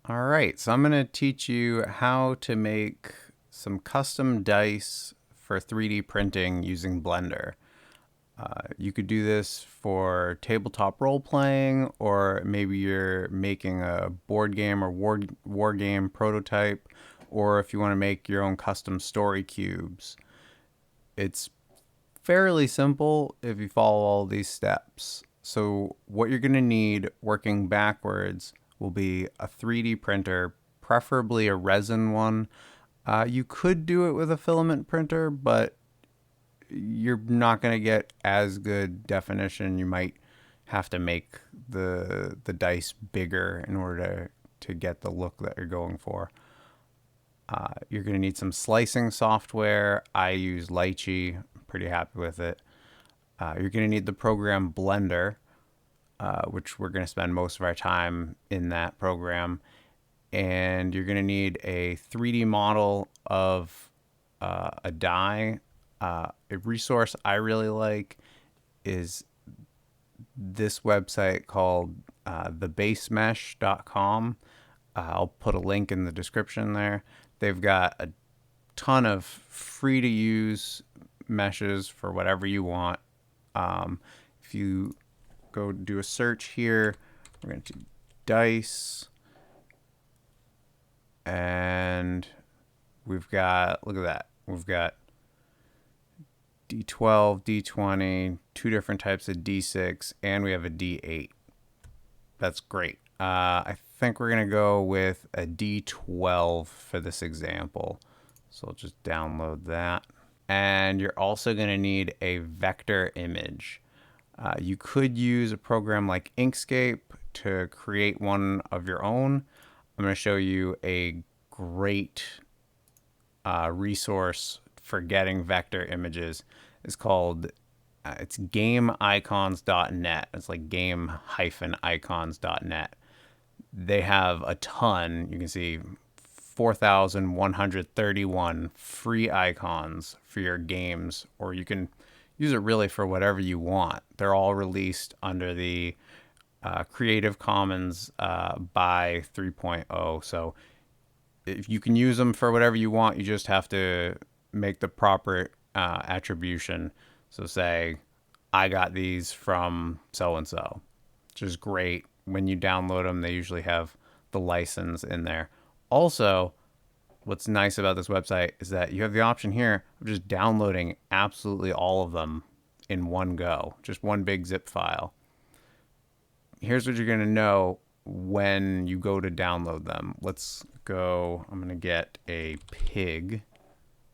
All right, so I'm going to teach you how to make some custom dice for 3D printing using Blender. You could do this for tabletop role playing, or maybe you're making a board game or war game prototype, or if you want to make your own custom story cubes. It's fairly simple if you follow all these steps. So, what you're going to need working backwards will be a 3D printer, preferably a resin one. You could do it with a filament printer, but you're not going to get as good definition. You might have to make the dice bigger in order to get the look that you're going for. You're going to need some slicing software. I use Lychee. I'm pretty happy with it. You're going to need the program Blender, which we're going to spend most of our time in that program. And you're going to need a 3D model of a die. A resource I really like is this website called thebasemesh.com. I'll put a link in the description there. They've got a ton of free to use meshes for whatever you want. If you go do a search here, we're going to do dice, and we've got, look at that, we've got D12, D20, two different types of D6, and we have a D8. That's great. I think we're going to go with a D12 for this example. So I'll just download that. And you're also going to need a vector image. You could use a program like Inkscape to create one of your own. I'm going to show you a great resource for getting vector images. It's called it's gameicons.net. It's like game-icons.net. They have a ton. You can see 4,131 free icons for your games, or you can use it really for whatever you want. They're all released under the Creative Commons by 3.0. So if you can use them for whatever you want, you just have to make the proper attribution. So say, I got these from so-and-so, which is great. When you download them, they usually have the license in there. Also, what's nice about this website is that you have the option here of just downloading absolutely all of them in one go, just one big zip file. Here's what you're going to know when you go to download them. Let's go. I'm going to get a pig.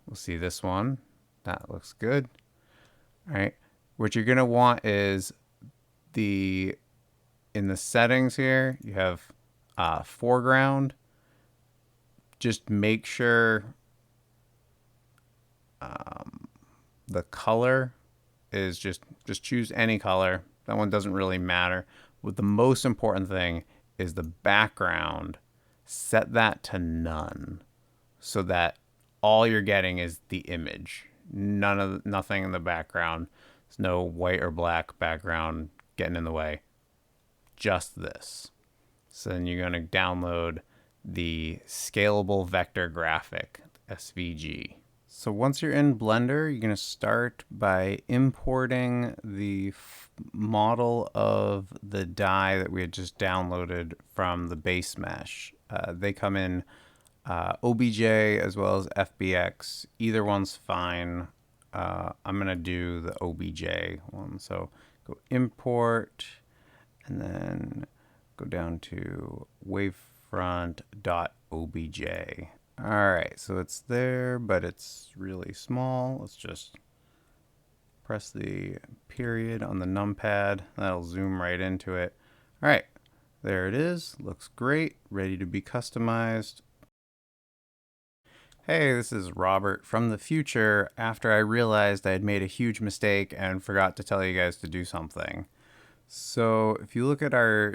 We'll see this one. That looks good. All right. What you're going to want is in the settings here, you have foreground. Just make sure the color is just choose any color. That one doesn't really matter. What the most important thing is the background. Set that to none so that all you're getting is the image. Nothing in the background. There's no white or black background getting in the way. Just this. So then you're going to download the scalable vector graphic, SVG. So once you're in Blender, you're going to start by importing the model of the die that we had just downloaded from the base mesh. They come in OBJ as well as FBX. Either one's fine. I'm going to do the OBJ one. So go import and then go down to wavefront.obj. All right, so it's there, but it's really small. Let's just press the period on the numpad. That'll zoom right into it. All right, there it is. Looks great, ready to be customized. Hey, this is Robert from the future after I realized I had made a huge mistake and forgot to tell you guys to do something. So if you look at our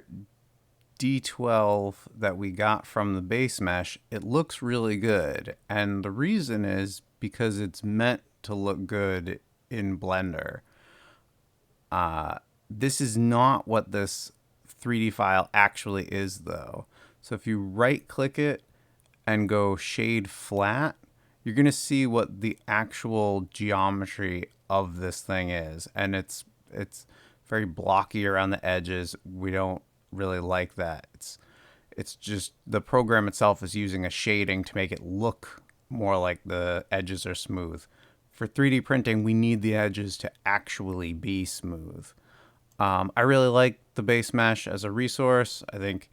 D12 that we got from the base mesh, it looks really good. And the reason is because it's meant to look good in Blender. This is not what this 3D file actually is, though. So if you right click it and go shade flat, you're going to see what the actual geometry of this thing is. And it's very blocky around the edges. We don't really like that. It's just the program itself is using a shading to make it look more like the edges are smooth. For 3D printing, we need the edges to actually be smooth. I really like the base mesh as a resource. I think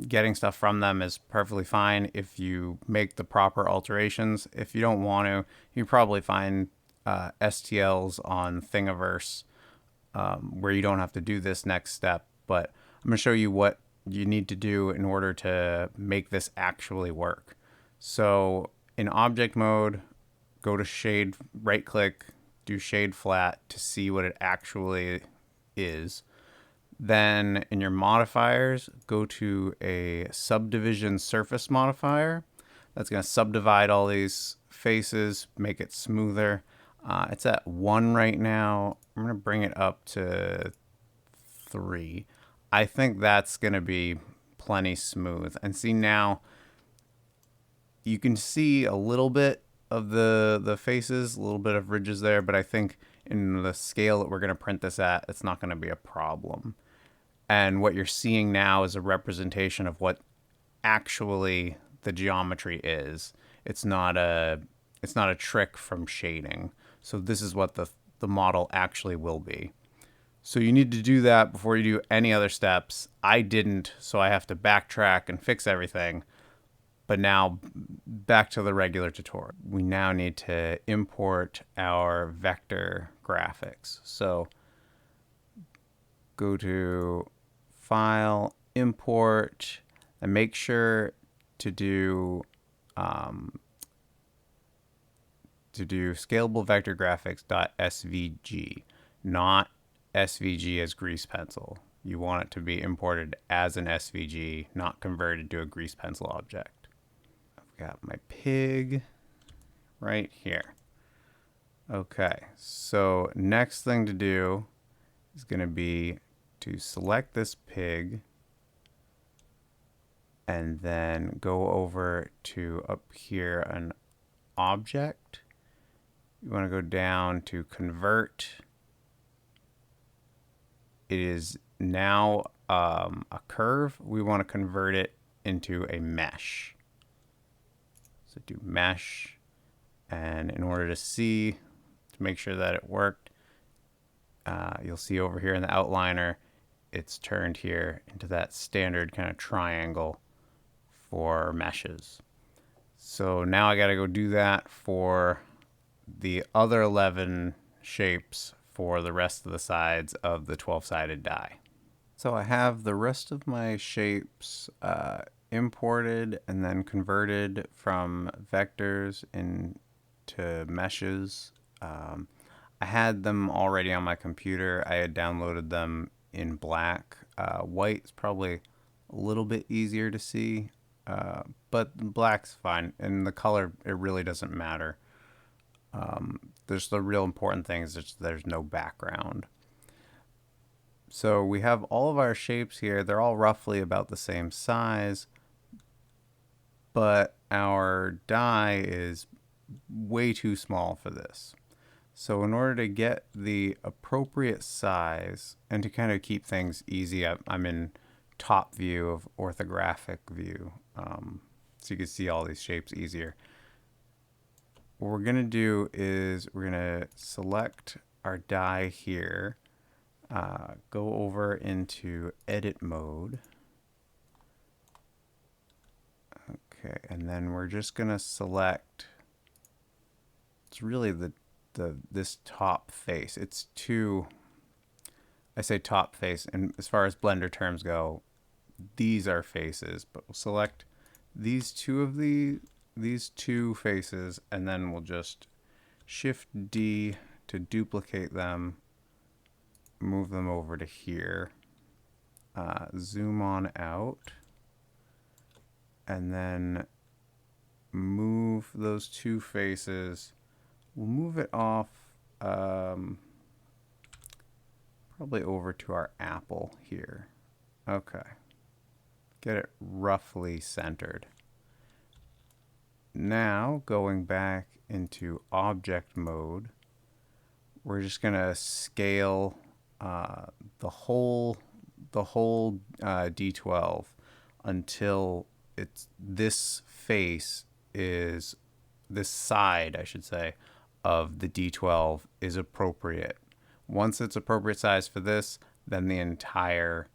getting stuff from them is perfectly fine if you make the proper alterations. If you don't want to, you can probably find STLs on Thingiverse where you don't have to do this next step. But I'm going to show you what you need to do in order to make this actually work. So in object mode, go to shade, right click, do shade flat to see what it actually is. Then in your modifiers, go to a subdivision surface modifier. That's going to subdivide all these faces, make it smoother. It's at 1 right now. I'm going to bring it up to 3. I think that's going to be plenty smooth. And see now, you can see a little bit of the faces, a little bit of ridges there, but I think in the scale that we're going to print this at, it's not going to be a problem. And what you're seeing now is a representation of what actually the geometry is. It's not a trick from shading. So this is what the model actually will be. So you need to do that before you do any other steps. I didn't, so I have to backtrack and fix everything. But now back to the regular tutorial. We now need to import our vector graphics. So go to File, Import, and make sure to do scalable vector graphics.svg, not SVG as grease pencil. You want it to be imported as an SVG, not converted to a grease pencil object. I've got my pig right here. Okay, so next thing to do is going to be to select this pig and then go over to up here an object. You want to go down to convert. It is now a curve. We want to convert it into a mesh. So do mesh, and in order to see, to make sure that it worked, you'll see over here in the outliner, it's turned here into that standard kind of triangle for meshes. So now I got to go do that for the other 11 shapes for the rest of the sides of the 12-sided die. So I have the rest of my shapes imported and then converted from vectors into meshes. I had them already on my computer. I had downloaded them in black. White's probably a little bit easier to see, but black's fine. And the color, it really doesn't matter. There's the real important thing is that there's no background. So we have all of our shapes here. They're all roughly about the same size, but our die is way too small for this. So in order to get the appropriate size and to kind of keep things easy, I'm in top view of orthographic view, so you can see all these shapes easier. What we're going to do is we're going to select our die here, go over into edit mode. Okay, and then we're just going to select, it's really this top face. It's two, I say top face, and as far as Blender terms go, these are faces, but we'll select these two faces, and then we'll just Shift D to duplicate them, move them over to here, zoom on out, and then move those two faces. We'll move it off probably over to our apple here. Okay. get it roughly centered. Now going back into object mode, we're just gonna scale the whole D12 until this face is this side, I should say, of the D12 is appropriate. Once it's appropriate size for this, then the entire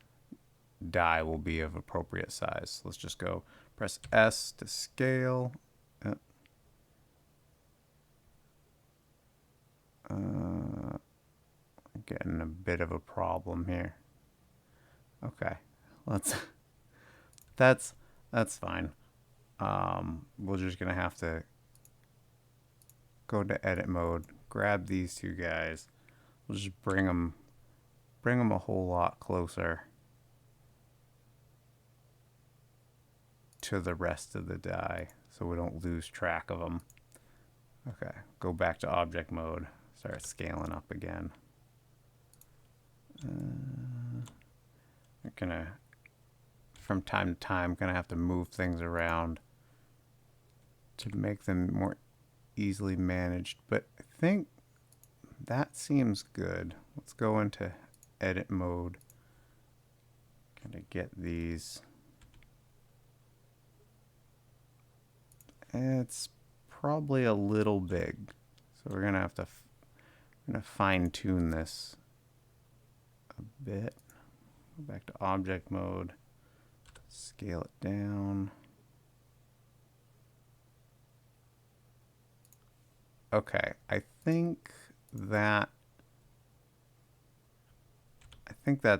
die will be of appropriate size. Let's just go press S to scale. Getting a bit of a problem here. Okay, that's fine. We're just gonna have to go to edit mode, grab these two guys. We'll just bring them a whole lot closer to the rest of the die so we don't lose track of them. Okay, go back to object mode, start scaling up again. I'm gonna, from time to time, gonna have to move things around to make them more easily managed, but I think that seems good. Let's go into edit mode. Gonna get these. It's probably a little big, so we're gonna have to fine tune this a bit. Go back to object mode, scale it down. Okay, I think that's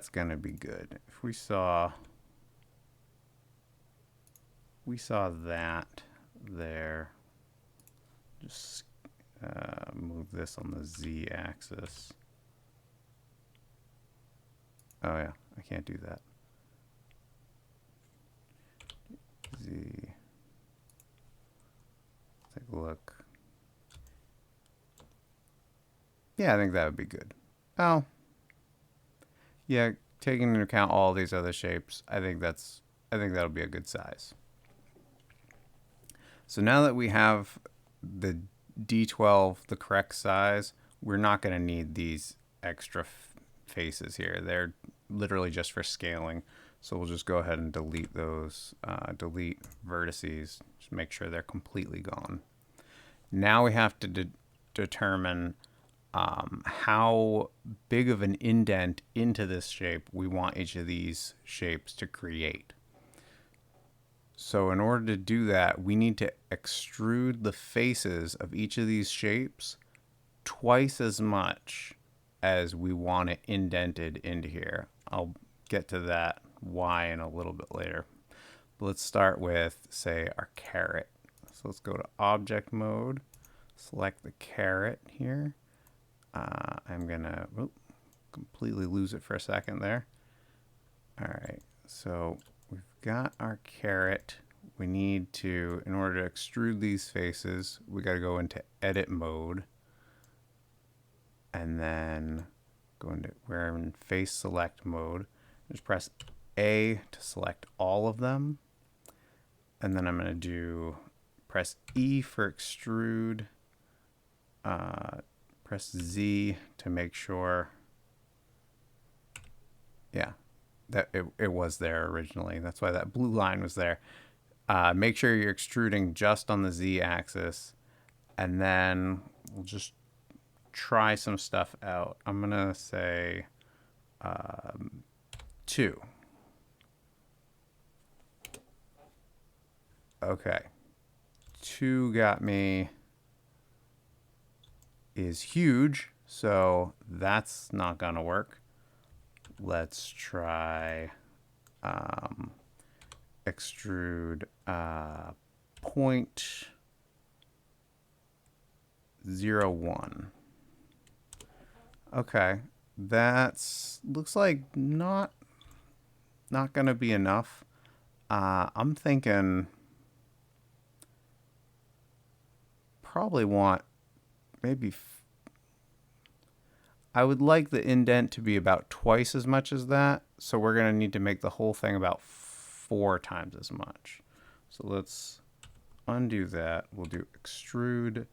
gonna be good. If we saw that there, just move this on the Z axis. Oh yeah, I can't do that. Z. Take a look. Yeah, I think that would be good. Oh. Yeah, taking into account all these other shapes, I think that'll be a good size. So now that we have the D12 the correct size, we're not going to need these extra faces here. They're literally just for scaling. So we'll just go ahead and delete those, delete vertices, just make sure they're completely gone. Now we have to determine how big of an indent into this shape we want each of these shapes to create. So in order to do that, we need to extrude the faces of each of these shapes twice as much as we want it indented into here. I'll get to that why in a little bit later. But let's start with, say, our caret. So let's go to object mode, select the caret here. I'm gonna completely lose it for a second there. All right, so we've got our caret. We need to, in order to extrude these faces, we got to go into edit mode, and then we're in face select mode. Just press A to select all of them, and then I'm going to press E for extrude. Press Z to make sure, yeah, that it was there originally. That's why that blue line was there. Make sure you're extruding just on the Z axis, and then we'll just try some stuff out. I'm gonna say 2. Okay, 2 got me, is huge, so that's not gonna work. Let's try extrude 0.01. Okay, that's looks like not gonna be enough. I'm thinking probably want maybe I would like the indent to be about twice as much as that, so we're gonna need to make the whole thing about 4 times as much. So let's undo that. We'll do extrude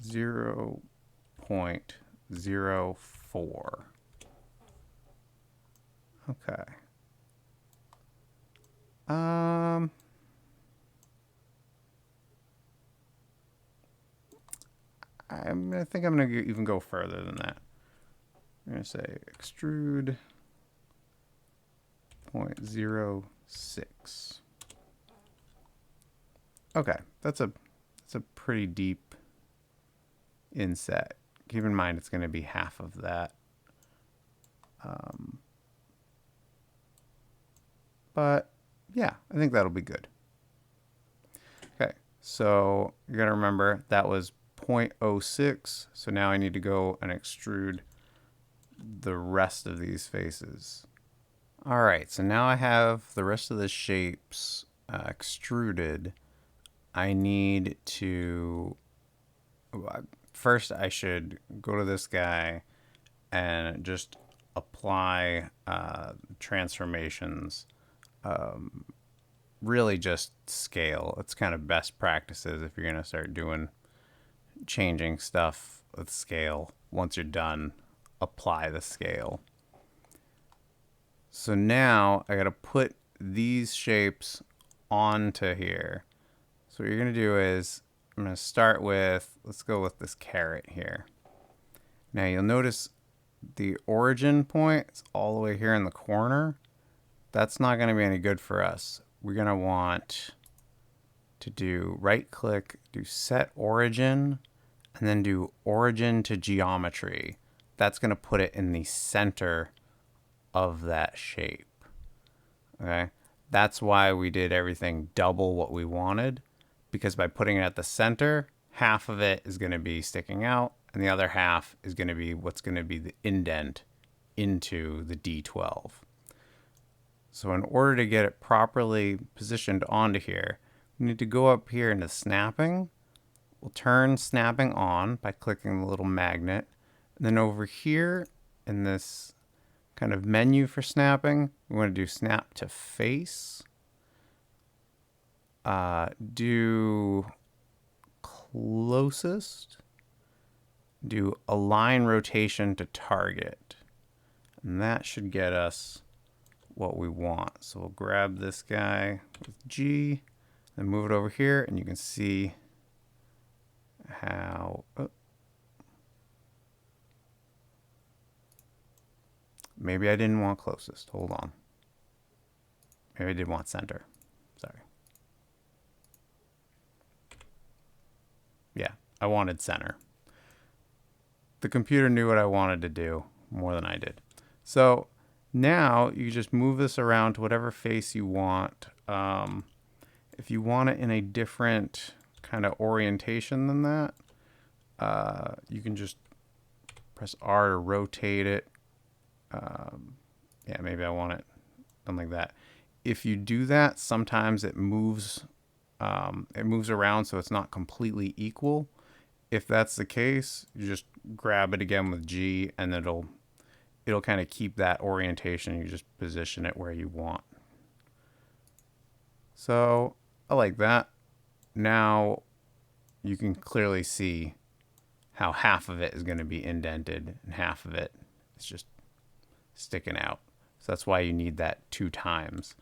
0.04. Okay. I think I'm going to even go further than that. I'm going to say extrude 0.06. Okay, that's a pretty deep inset. Keep in mind it's going to be half of that. But yeah, I think that'll be good. Okay, so you're going to remember that was 0.06. So now I need to go and extrude the rest of these faces. All right, so now I have the rest of the shapes extruded. I need to, first I should go to this guy and just apply transformations. Really just scale. It's kind of best practices if you're going to start changing stuff with scale. Once you're done, apply the scale. So now I got to put these shapes onto here. So what you're going to do is I'm going to start with, let's go with this carrot here. Now you'll notice the origin point is all the way here in the corner. That's not going to be any good for us. We're going to want to do right click, do set origin, and then do origin to geometry. That's going to put it in the center of that shape. Okay, that's why we did everything double what we wanted, because by putting it at the center, half of it is going to be sticking out and the other half is going to be what's going to be the indent into the D12. So in order to get it properly positioned onto here, we need to go up here into snapping. We'll turn snapping on by clicking the little magnet. And then over here in this kind of menu for snapping, we want to do snap to face. Do closest. Do align rotation to target. And that should get us what we want. So we'll grab this guy with G and move it over here, and you can see how maybe I didn't want closest. Hold on. Maybe I did want center. Sorry. Yeah, I wanted center. The computer knew what I wanted to do more than I did. So now you just move this around to whatever face you want. If you want it in a different kind of orientation than that, you can just press R to rotate it. Yeah, maybe I want it something like that. If you do that, sometimes it moves around so it's not completely equal. If that's the case, you just grab it again with G and it'll kind of keep that orientation. You just position it where you want. So I like that. Now you can clearly see how half of it is going to be indented and half of it is just sticking out. So that's why you need that 2 times.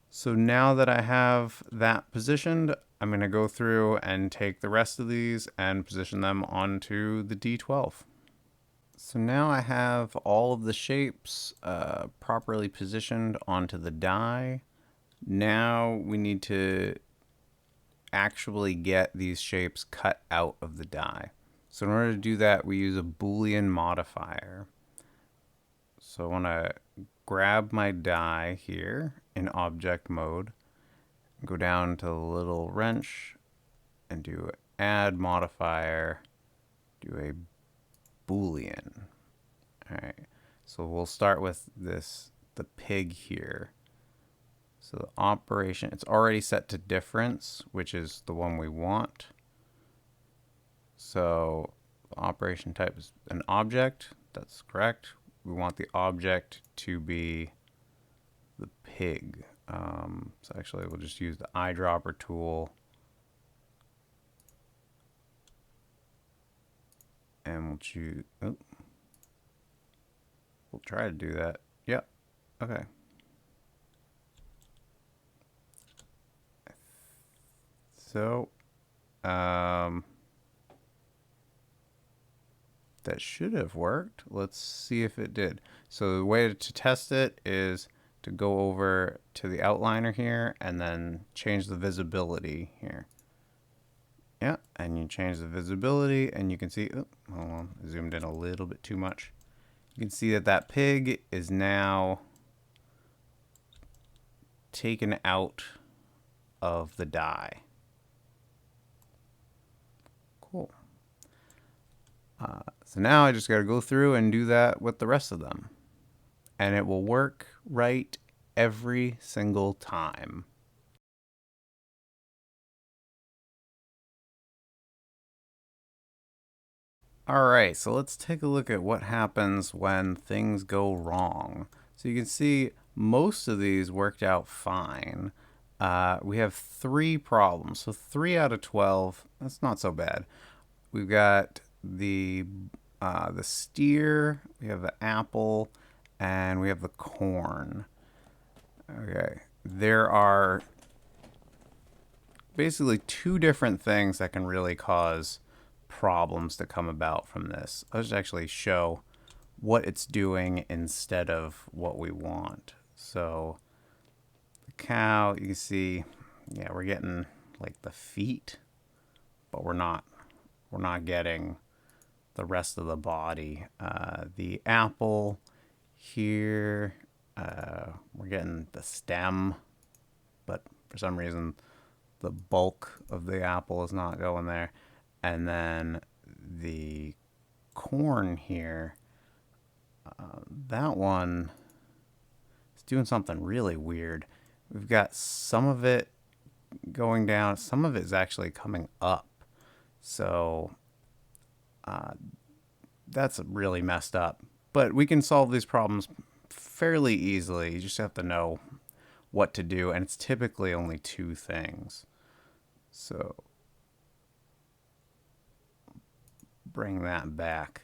So now that I have that positioned, I'm going to go through and take the rest of these and position them onto the D12. So now I have all of the shapes properly positioned onto the die. Now we need to actually get these shapes cut out of the die. So in order to do that, we use a Boolean modifier. So I want to grab my die here in object mode, go down to the little wrench and do add modifier, do a Boolean. All right, so we'll start with the pig here. So the operation, it's already set to difference, which is the one we want. So the operation type is an object. That's correct. We want the object to be the pig. So actually we'll just use the eyedropper tool. And we'll choose, oh, we'll try to do that. Yep, okay. So, that should have worked. Let's see if it did. So the way to test it is to go over to the outliner here and then change the visibility here. Yeah, and you change the visibility and you can see, oh, hold on, I zoomed in a little bit too much. You can see that that pig is now taken out of the die. Cool. So now I just got to go through and do that with the rest of them. And it will work right every single time. Alright, so let's take a look at what happens when things go wrong. So you can see most of these worked out fine. We have 3 problems, so 3 out of 12, that's not so bad. We've got the steer, we have the apple, and we have the corn. Okay, there are basically 2 different things that can really cause problems to come about from this. I'll just actually show what it's doing instead of what we want. So the cow, you can see, yeah, we're getting like the feet, but we're not getting the rest of the body. The apple here, we're getting the stem, but for some reason the bulk of the apple is not going there. And then the corn here, that one is doing something really weird. We've got some of it going down, some of it is actually coming up. So that's really messed up. But we can solve these problems fairly easily. You just have to know what to do, and it's typically only 2 things. So bring that back.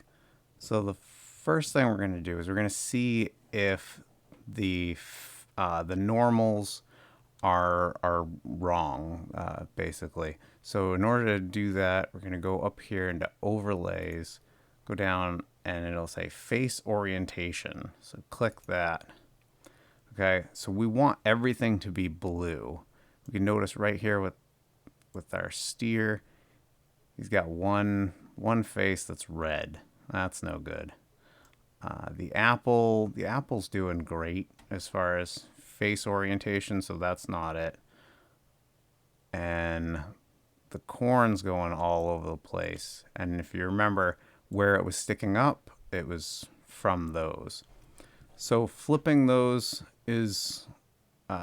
So the first thing we're going to do is we're going to see if the normals are wrong, basically. So in order to do that, we're going to go up here into overlays, go down, and it'll say face orientation. So click that. Okay, so we want everything to be blue. We can notice right here with our steer, he's got one face that's red. That's no good. The apple's doing great as far as face orientation, so that's not it. And the corn's going all over the place. And if you remember where it was sticking up, it was from those. So flipping those is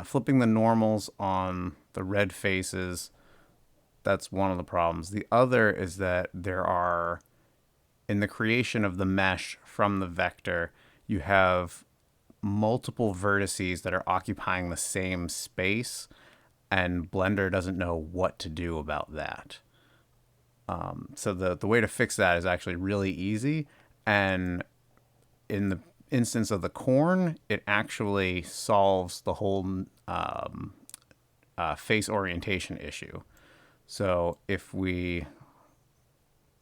flipping the normals on the red faces. That's one of the problems. The other is that there are, in the creation of the mesh from the vector, you have multiple vertices that are occupying the same space, and Blender doesn't know what to do about that. So the way to fix that is actually really easy, and in the instance of the corn, it actually solves the whole face orientation issue. So if we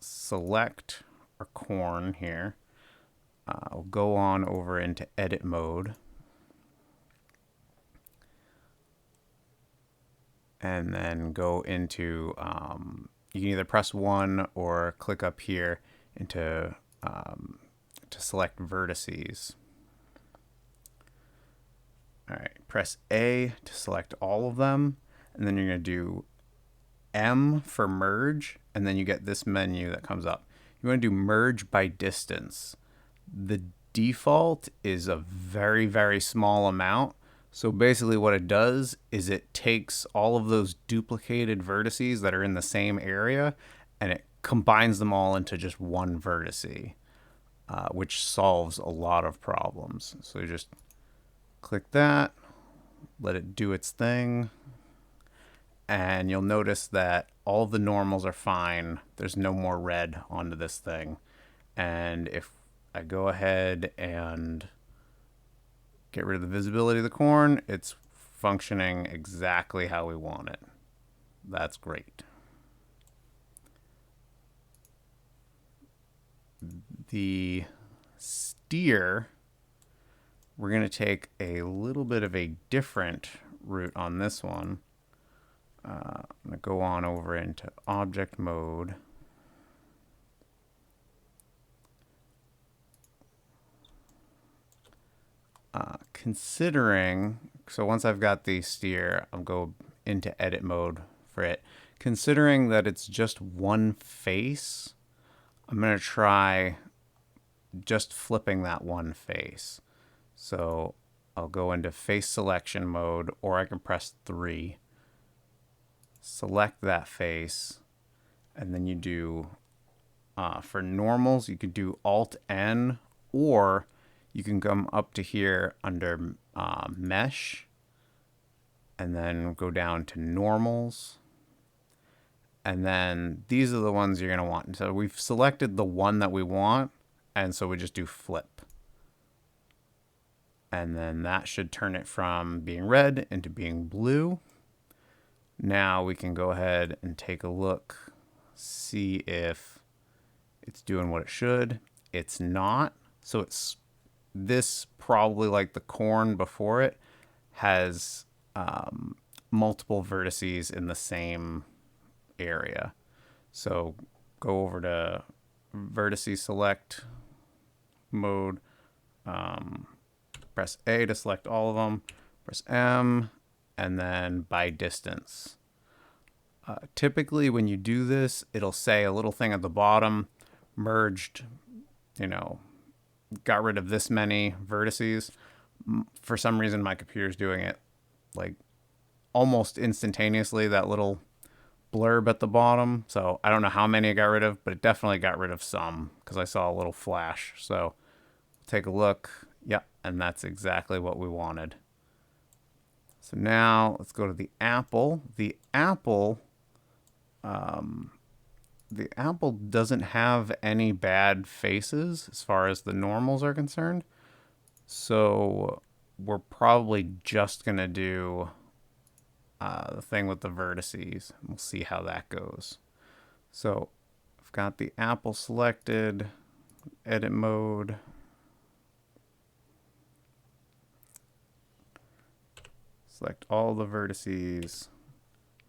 select our corn here, I'll go on over into edit mode. And then go into, you can either press 1 or click up here into to select vertices. All right, press A to select all of them, and then you're going to do M for merge, and then you get this menu that comes up. You want to do merge by distance. The default is a very, very small amount. So basically what it does is it takes all of those duplicated vertices that are in the same area and it combines them all into just one vertice, which solves a lot of problems. So you just click that, let it do its thing. And you'll notice that all the normals are fine. There's no more red onto this thing. And if I go ahead and get rid of the visibility of the corn, it's functioning exactly how we want it. That's great. The steer, we're going to take a little bit of a different route on this one. I'm going to go on over into object mode. Considering, so once I've got the steer, I'll go into edit mode for it. Considering that it's just one face, I'm going to try just flipping that one face. So I'll go into face selection mode, or I can press 3. Select that face, and then you do, for normals, you could do Alt-N, or you can come up to here under mesh, and then go down to normals. And then these are the ones you're going to want. So we've selected the one that we want, and so we just do flip. And then that should turn it from being red into being blue. Now we can go ahead and take a look, see if it's doing what it should. It's not. So it's this, probably like the corn before it, has multiple vertices in the same area. So go over to vertices select mode, press A to select all of them, press M, and then by distance. Typically when you do this, it'll say a little thing at the bottom, merged, got rid of this many vertices. For some reason, my computer's doing it like almost instantaneously, that little blurb at the bottom. So I don't know how many I got rid of, but it definitely got rid of some because I saw a little flash. So take a look. Yep, and that's exactly what we wanted. So now let's go to the apple. The apple doesn't have any bad faces as far as the normals are concerned. So we're probably just going to do the thing with the vertices. We'll see how that goes. So I've got the apple selected, edit mode. Select all the vertices,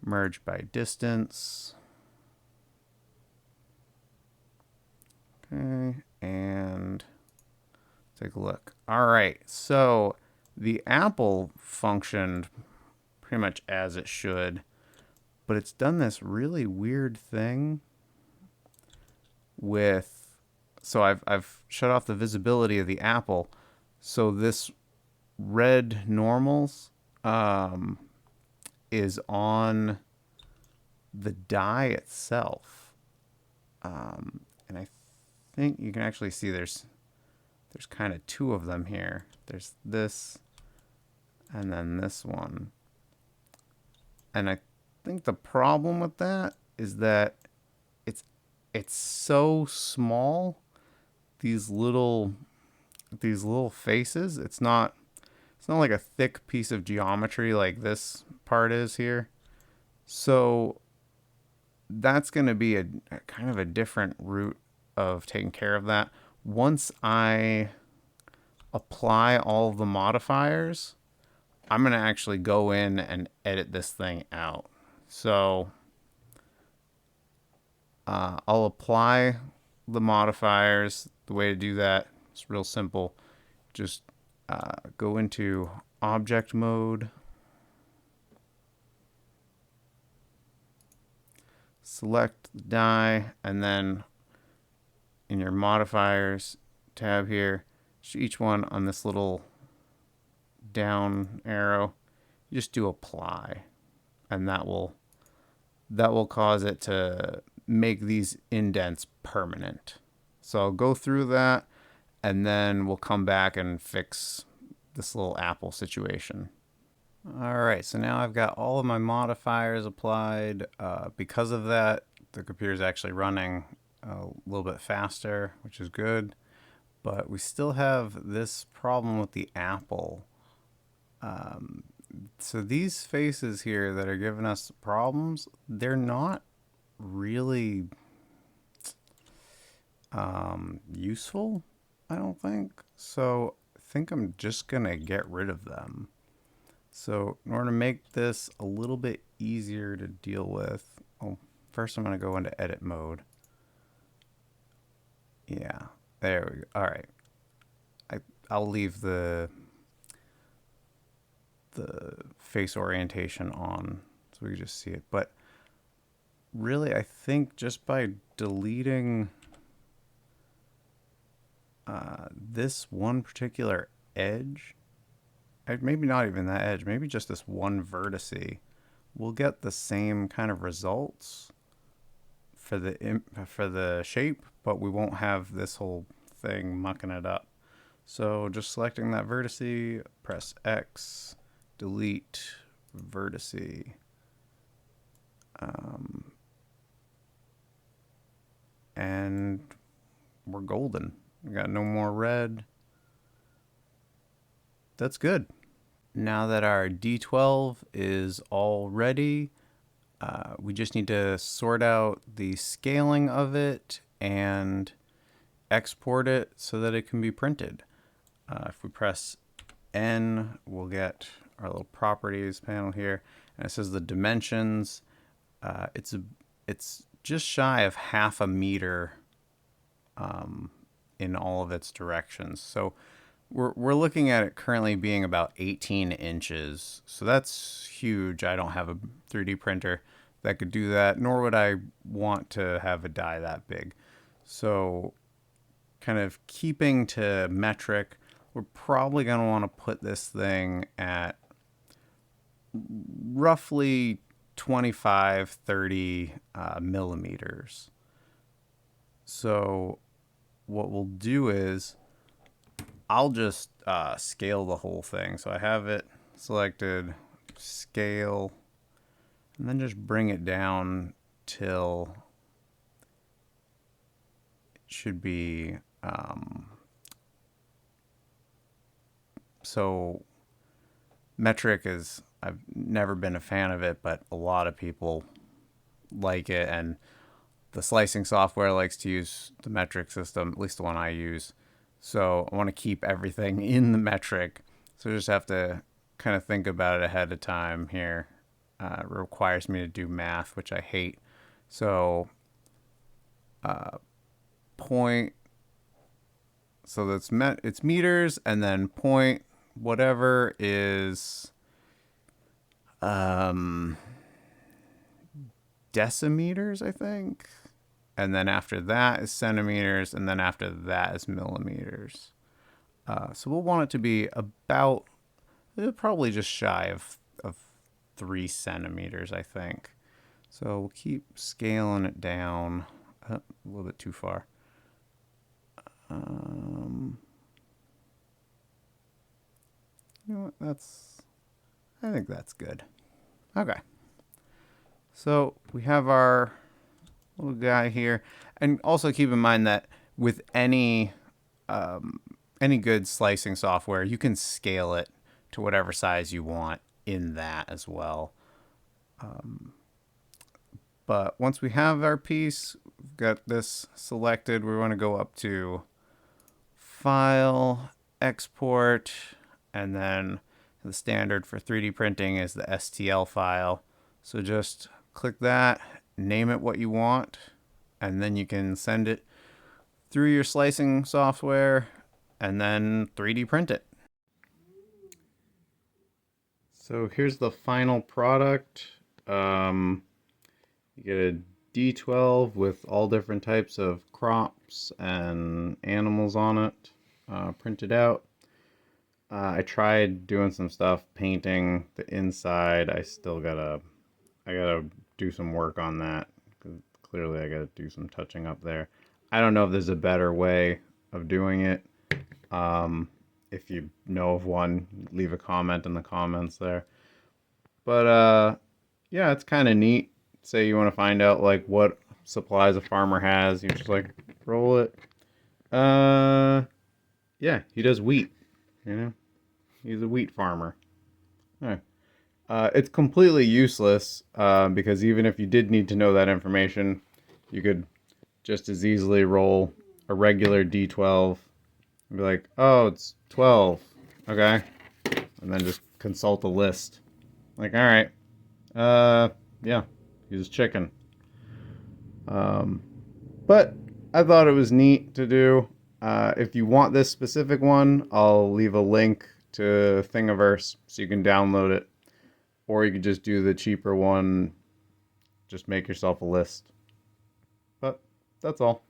merge by distance. Okay, and take a look. All right, so the apple functioned pretty much as it should, but it's done this really weird thing with, so I've shut off the visibility of the apple, so this red normals is on the die itself, and I think you can actually see there's kind of two of them here. There's this and then this one, and I think the problem with that is that it's so small, these little faces. It's not like a thick piece of geometry like this part is here. So that's going to be a kind of a different route of taking care of that. Once I apply all of the modifiers, I'm going to actually go in and edit this thing out. So I'll apply the modifiers. The way to do that is real simple. Just go into object mode, select the die, and then in your modifiers tab here, each one on this little down arrow, you just do apply, and that will cause it to make these indents permanent. So I'll go through that, and then we'll come back and fix this little apple situation. All right, so now I've got all of my modifiers applied. Because of that, the computer's actually running a little bit faster, which is good. But we still have this problem with the apple. So these faces here that are giving us problems, they're not really useful, I don't think. So I think I'm just gonna get rid of them. So in order to make this a little bit easier to deal with, first I'm gonna go into edit mode. Yeah, there we go. All right, I'll leave the face orientation on so we can just see it. But really, I think just by deleting this one particular edge, maybe not even that edge, maybe just this one vertice, we'll get the same kind of results for the shape, but we won't have this whole thing mucking it up. So just selecting that vertice, press X, delete vertice. And we're golden. We got no more red. That's good. Now that our D12 is all ready, we just need to sort out the scaling of it and export it so that it can be printed. If we press N, we'll get our little properties panel here, and it says the dimensions. It's just shy of 1/2 meter in all of its directions. So we're looking at it currently being about 18 inches. So that's huge. I don't have a 3D printer that could do that, nor would I want to have a die that big. So kind of keeping to metric, we're probably going to want to put this thing at roughly 25, 30 millimeters. So what we'll do is I'll just scale the whole thing. So I have it selected, scale, and then just bring it down till it should be, so metric is, I've never been a fan of it, but a lot of people like it, and the slicing software likes to use the metric system, at least the one I use. So I want to keep everything in the metric. So I just have to kind of think about it ahead of time here. It requires me to do math, which I hate. So point, so that's it's meters, and then point whatever is decimeters, I think. And then after that is centimeters, and then after that is millimeters. So we'll want it to be about, probably just shy of 3 centimeters, I think. So we'll keep scaling it down a little bit too far. You know what? I think that's good. Okay. So we have our little guy here, and also keep in mind that with any good slicing software, you can scale it to whatever size you want in that as well. But once we have our piece, we've got this selected, we want to go up to File, Export, and then the standard for 3D printing is the STL file. So just click that, name it what you want, and then you can send it through your slicing software and then 3D print it. So here's the final product. You get a D12 with all different types of crops and animals on it, printed out. I tried doing some stuff, painting the inside. I gotta do some work on that. Clearly, I gotta do some touching up there. I don't know if there's a better way of doing it. If you know of one, leave a comment in the comments there. But yeah, it's kind of neat. Say you want to find out like what supplies a farmer has, you just like roll it. Uh, yeah, he does wheat. You know, he's a wheat farmer. Huh. It's completely useless because even if you did need to know that information, you could just as easily roll a regular D12 and be like, oh, it's 12. Okay. And then just consult a list. Like, all right. Yeah, he's chicken. Um, but I thought it was neat to do. If you want this specific one, I'll leave a link to Thingiverse so you can download it. Or you could just do the cheaper one, just make yourself a list. But that's all.